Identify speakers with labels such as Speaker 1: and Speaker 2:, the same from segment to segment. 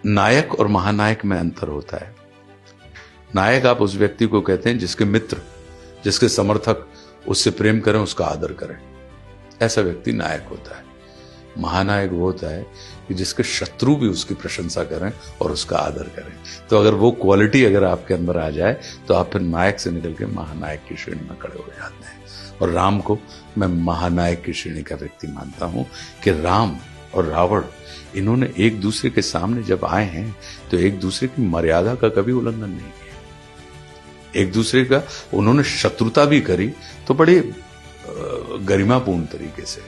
Speaker 1: नायक और महानायक में अंतर होता है। नायक आप उस व्यक्ति को कहते हैं जिसके मित्र, जिसके समर्थक उससे प्रेम करें, उसका आदर करें, ऐसा व्यक्ति नायक होता है। महानायक वो होता है कि जिसके शत्रु भी उसकी प्रशंसा करें और उसका आदर करें। तो अगर वो क्वालिटी अगर आपके अंदर आ जाए तो आप फिर नायक से निकल के महानायक की श्रेणी में खड़े हो जाते हैं। और राम को मैं महानायक की श्रेणी का व्यक्ति मानता हूं कि राम और रावण इन्होंने एक दूसरे के सामने जब आए हैं तो एक दूसरे की मर्यादा का कभी उल्लंघन नहीं किया। एक दूसरे का उन्होंने शत्रुता भी करी तो बड़े गरिमापूर्ण तरीके से।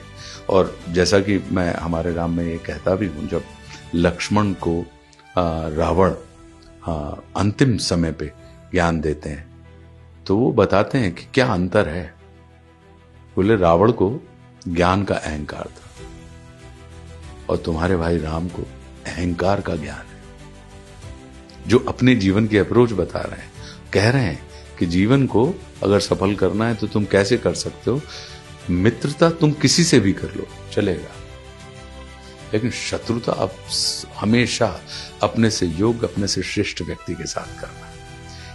Speaker 1: और जैसा कि मैं हमारे राम में ये कहता भी हूं, जब लक्ष्मण को रावण अंतिम समय पे ज्ञान देते हैं तो वो बताते हैं कि क्या अंतर है। बोले रावण को ज्ञान का अहंकार था और तुम्हारे भाई राम को अहंकार का ज्ञान है। जो अपने जीवन की अप्रोच बता रहे हैं, कह रहे हैं कि जीवन को अगर सफल करना है तो तुम कैसे कर सकते हो। मित्रता तुम किसी से भी कर लो, चलेगा, लेकिन शत्रुता आप हमेशा अपने से योग्य, अपने से श्रेष्ठ व्यक्ति के साथ करना।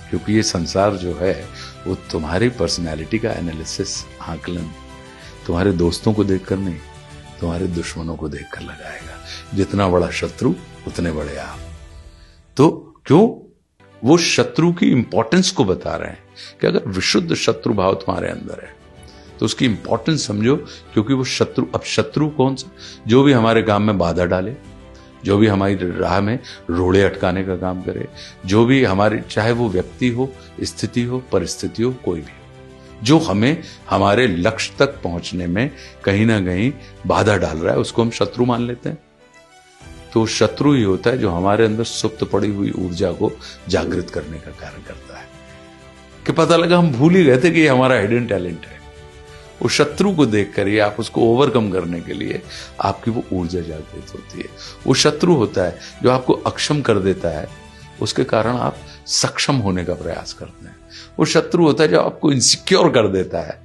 Speaker 1: क्योंकि ये संसार जो है वो तुम्हारी पर्सनैलिटी का एनालिसिस, आकलन तुम्हारे दोस्तों को देखकर नहीं, तुम्हारे दुश्मनों को देखकर लगाएगा। जितना बड़ा शत्रु उतने बड़े आप। तो क्यों वो शत्रु की इंपॉर्टेंस को बता रहे हैं कि अगर विशुद्ध शत्रु भाव तुम्हारे अंदर है तो उसकी इंपॉर्टेंस समझो। क्योंकि वो शत्रु, अब शत्रु कौन सा, जो भी हमारे काम में बाधा डाले, जो भी हमारी राह में रोड़े अटकाने का काम करे, जो भी हमारे, चाहे वो व्यक्ति हो, स्थिति हो, परिस्थिति हो, कोई भी, जो हमें हमारे लक्ष्य तक पहुंचने में कहीं ना कहीं बाधा डाल रहा है, उसको हम शत्रु मान लेते हैं। तो शत्रु ही होता है जो हमारे अंदर सुप्त पड़ी हुई ऊर्जा को जागृत करने का कार्य करता है। कि पता लगा हम भूल ही गए थे कि ये हमारा हिडन टैलेंट है। वो शत्रु को देखकर ही आप उसको ओवरकम करने के लिए आपकी वो ऊर्जा जागृत होती है। वो शत्रु होता है जो आपको अक्षम कर देता है, उसके कारण आप सक्षम होने का प्रयास करते हैं। वो शत्रु होता है जो आपको इनसिक्योर कर देता है,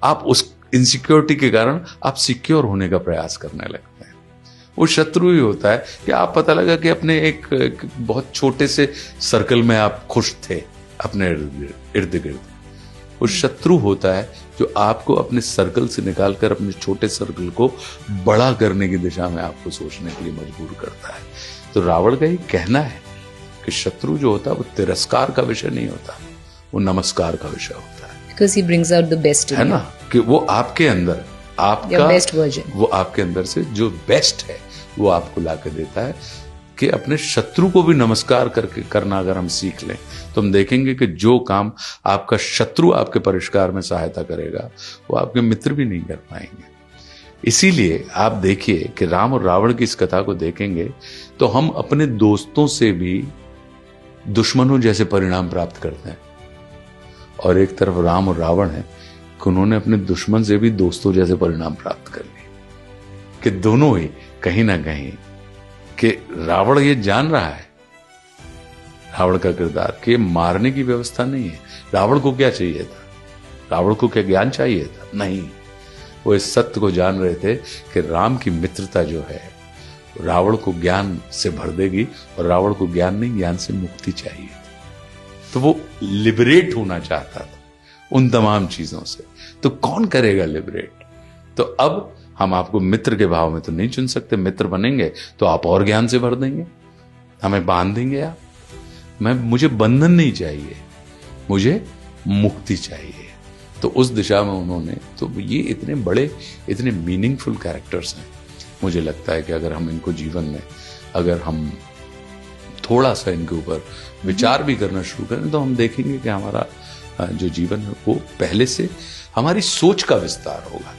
Speaker 1: आप उस इनसिक्योरिटी के कारण आप सिक्योर होने का प्रयास करने लगते हैं। वो शत्रु ही होता है कि आप पता लगा कि अपने एक बहुत छोटे से सर्कल में आप खुश थे अपने इर्द गिर्द। वो शत्रु होता है जो आपको अपने सर्कल से निकालकर अपने छोटे सर्कल को बड़ा करने की दिशा में आपको सोचने के लिए मजबूर करता है। तो रावण का ही कहना है कि शत्रु जो होता है वो तिरस्कार का विषय नहीं होता, वो नमस्कार का विषय होता है।
Speaker 2: Because he brings out the best in
Speaker 1: है ना, कि वो आपके अंदर आपका
Speaker 2: बेस्ट वर्जन,
Speaker 1: वो आपके अंदर से जो बेस्ट है वो आपको ला के देता है। कि अपने शत्रु को भी नमस्कार करके करना अगर हम सीख लें तो हम देखेंगे कि जो काम आपका शत्रु आपके परिष्कार में सहायता करेगा वो आपके मित्र भी नहीं कर पाएंगे। इसीलिए आप देखिए कि राम और रावण की इस कथा को देखेंगे तो हम अपने दोस्तों से भी दुश्मनों जैसे परिणाम प्राप्त करते हैं। और एक तरफ राम और रावण है कि उन्होंने अपने दुश्मन से भी दोस्तों जैसे परिणाम प्राप्त कर लिए। कि दोनों ही कहीं ना कहीं कि रावण ये जान रहा है, रावण का किरदार, कि मारने की व्यवस्था नहीं है। रावण को क्या चाहिए था, रावण को क्या ज्ञान चाहिए था, नहीं, वो इस सत्य को जान रहे थे कि राम की मित्रता जो है रावण को ज्ञान से भर देगी और रावण को ज्ञान नहीं, ज्ञान से मुक्ति चाहिए। तो वो लिबरेट होना चाहता था उन तमाम चीजों से। तो कौन करेगा लिबरेट? तो अब हम आपको मित्र के भाव में तो नहीं चुन सकते। मित्र बनेंगे तो आप और ज्ञान से भर देंगे, हमें बांध देंगे आप। मुझे बंधन नहीं चाहिए, मुझे मुक्ति चाहिए। तो उस दिशा में उन्होंने, तो ये इतने बड़े, इतने मीनिंगफुल कैरेक्टर्स हैं। मुझे लगता है कि अगर हम इनको जीवन में, अगर हम थोड़ा सा इनके ऊपर विचार भी करना शुरू करें तो हम देखेंगे कि हमारा जो जीवन है वो पहले से, हमारी सोच का विस्तार होगा।